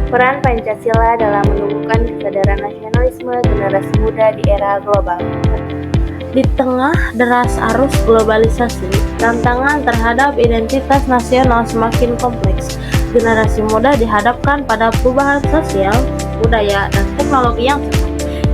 Peran Pancasila dalam menumbuhkan kesadaran nasionalisme generasi muda di era global. Di tengah deras arus globalisasi, tantangan terhadap identitas nasional semakin kompleks. Generasi muda dihadapkan pada perubahan sosial, budaya, dan teknologi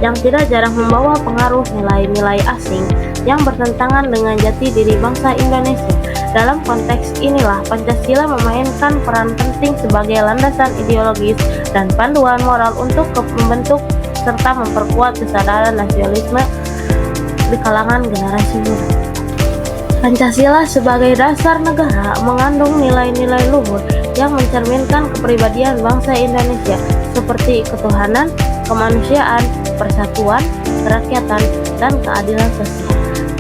yang tidak jarang membawa pengaruh nilai-nilai asing yang bertentangan dengan jati diri bangsa Indonesia. Dalam konteks inilah Pancasila memainkan peran penting sebagai landasan ideologis dan panduan moral untuk membentuk serta memperkuat kesadaran nasionalisme di kalangan generasi muda. Pancasila sebagai dasar negara mengandung nilai-nilai luhur yang mencerminkan kepribadian bangsa Indonesia seperti ketuhanan, kemanusiaan, persatuan, kerakyatan, dan keadilan sosial.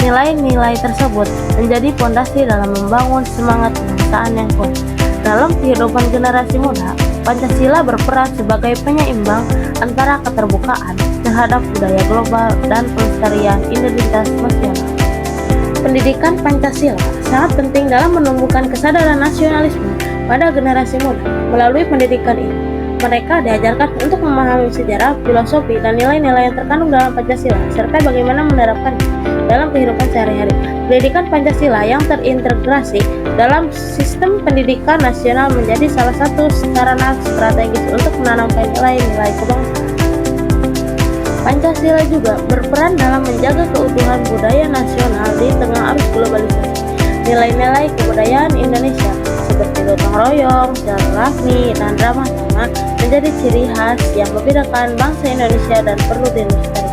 Nilai-nilai tersebut menjadi pondasi dalam membangun semangat kebangsaan yang kuat. Dalam kehidupan generasi muda, Pancasila berperan sebagai penyeimbang antara keterbukaan terhadap budaya global dan pelestarian identitas nasional. Pendidikan Pancasila sangat penting dalam menumbuhkan kesadaran nasionalisme pada generasi muda. Melalui pendidikan ini, mereka diajarkan untuk memahami sejarah, filosofi, dan nilai-nilai yang terkandung dalam Pancasila, serta bagaimana menerapkannya dalam kehidupan sehari-hari. Pendidikan Pancasila yang terintegrasi dalam sistem pendidikan nasional menjadi salah satu sarana strategis untuk menanamkan nilai-nilai kebangsaan. Pancasila juga berperan dalam menjaga keutuhan budaya nasional di tengah arus globalisasi. Nilai-nilai kebudayaan Indonesia seperti gotong royong, silaturahmi, dan ramah tamah menjadi ciri khas yang membedakan bangsa Indonesia dan perlu dilestarikan.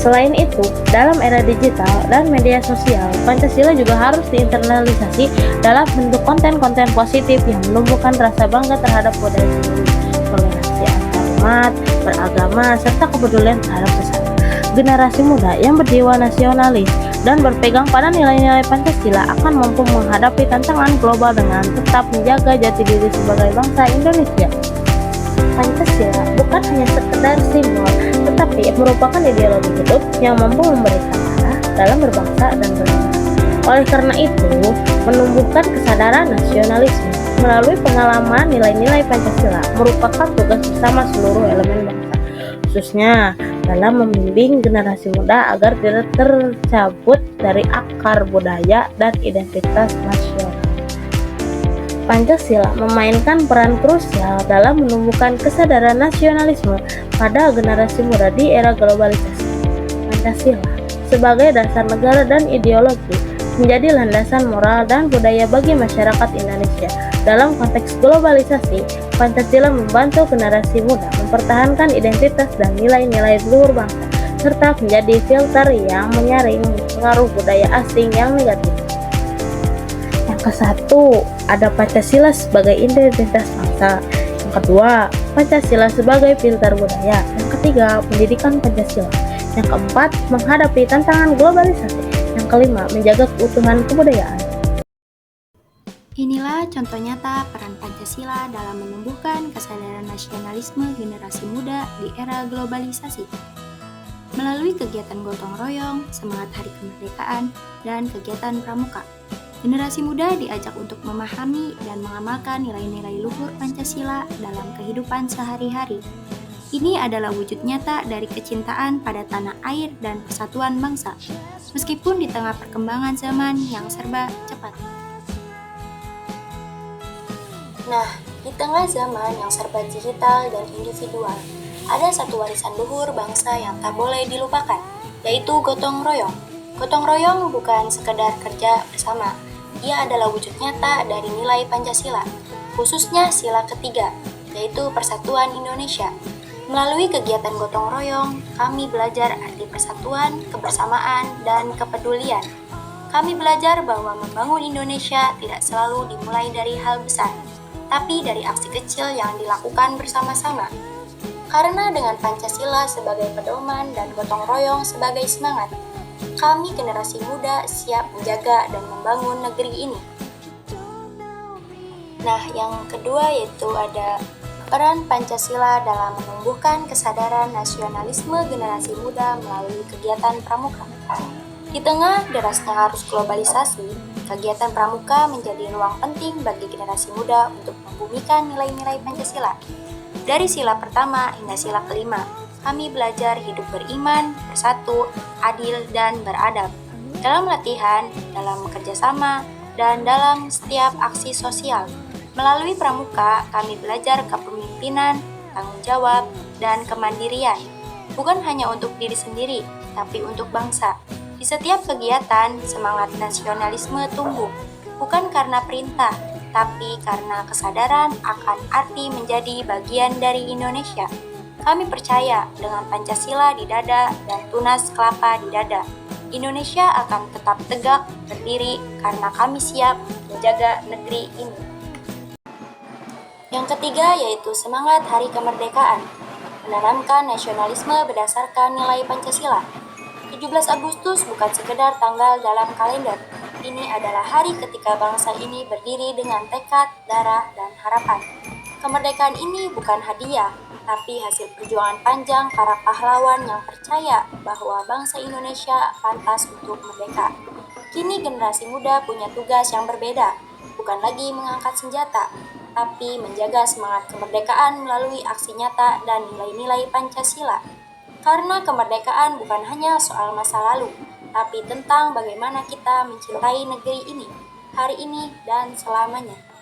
Selain itu, dalam era digital dan media sosial, Pancasila juga harus diinternalisasi dalam bentuk konten-konten positif yang menumbuhkan rasa bangga terhadap budaya sendiri, toleransi antar umat, beragama, serta kepedulian terhadap sesama. Generasi muda yang berjiwa nasionalis dan berpegang pada nilai-nilai Pancasila akan mampu menghadapi tantangan global dengan tetap menjaga jati diri sebagai bangsa Indonesia. Pancasila bukan hanya sekedar simbol, tetapi merupakan ideologi hidup yang mampu memberikan arah dalam berbangsa dan bernegara. Oleh karena itu, menumbuhkan kesadaran nasionalisme melalui pengalaman nilai-nilai Pancasila merupakan tugas bersama seluruh elemen bangsa, khususnya dalam membimbing generasi muda agar tidak tercabut dari akar budaya dan identitas nasional. Pancasila memainkan peran krusial dalam menumbuhkan kesadaran nasionalisme pada generasi muda di era globalisasi. Pancasila sebagai dasar negara dan ideologi menjadi landasan moral dan budaya bagi masyarakat Indonesia. Dalam konteks globalisasi, Pancasila membantu generasi muda mempertahankan identitas dan nilai-nilai luhur bangsa, serta menjadi filter yang menyaring pengaruh budaya asing yang negatif. Yang ke-1, ada Pancasila sebagai identitas bangsa. Yang kedua, Pancasila sebagai filter budaya. Yang ketiga, pendidikan Pancasila. Yang keempat, menghadapi tantangan globalisasi. Yang kelima, menjaga keutuhan kebudayaan. Inilah contoh nyata peran Pancasila dalam menumbuhkan kesadaran nasionalisme generasi muda di era globalisasi. Melalui kegiatan gotong royong, semangat hari kemerdekaan, dan kegiatan pramuka, generasi muda diajak untuk memahami dan mengamalkan nilai-nilai luhur Pancasila dalam kehidupan sehari-hari. Ini adalah wujud nyata dari kecintaan pada tanah air dan persatuan bangsa, meskipun di tengah perkembangan zaman yang serba cepat. Nah, di tengah zaman yang serba digital dan individual, ada satu warisan luhur bangsa yang tak boleh dilupakan, yaitu gotong royong. Gotong royong bukan sekedar kerja bersama, ia adalah wujud nyata dari nilai Pancasila, khususnya sila ketiga, yaitu persatuan Indonesia. Melalui kegiatan gotong royong, kami belajar arti persatuan, kebersamaan, dan kepedulian. Kami belajar bahwa membangun Indonesia tidak selalu dimulai dari hal besar, tapi dari aksi kecil yang dilakukan bersama-sama. Karena dengan Pancasila sebagai pedoman dan gotong royong sebagai semangat, kami generasi muda siap menjaga dan membangun negeri ini. Nah, yang kedua yaitu ada peran Pancasila dalam menumbuhkan kesadaran nasionalisme generasi muda melalui kegiatan pramuka. Di tengah derasnya arus globalisasi, kegiatan pramuka menjadi ruang penting bagi generasi muda untuk membumikan nilai-nilai Pancasila. Dari sila pertama hingga sila kelima, kami belajar hidup beriman, bersatu, adil, dan beradab. Dalam latihan, dalam kerjasama, dan dalam setiap aksi sosial. Melalui pramuka, kami belajar kepemimpinan, tanggung jawab, dan kemandirian. Bukan hanya untuk diri sendiri, tapi untuk bangsa. Di setiap kegiatan, semangat nasionalisme tumbuh, bukan karena perintah, tapi karena kesadaran akan arti menjadi bagian dari Indonesia. Kami percaya dengan Pancasila di dada dan tunas kelapa di dada, Indonesia akan tetap tegak berdiri karena kami siap menjaga negeri ini. Yang ketiga yaitu semangat Hari Kemerdekaan, menanamkan nasionalisme berdasarkan nilai Pancasila. 17 Agustus bukan sekedar tanggal dalam kalender, ini adalah hari ketika bangsa ini berdiri dengan tekad, darah, dan harapan. Kemerdekaan ini bukan hadiah, tapi hasil perjuangan panjang para pahlawan yang percaya bahwa bangsa Indonesia pantas untuk merdeka. Kini generasi muda punya tugas yang berbeda, bukan lagi mengangkat senjata, tapi menjaga semangat kemerdekaan melalui aksi nyata dan nilai-nilai Pancasila. Karena kemerdekaan bukan hanya soal masa lalu, tapi tentang bagaimana kita mencintai negeri ini, hari ini dan selamanya.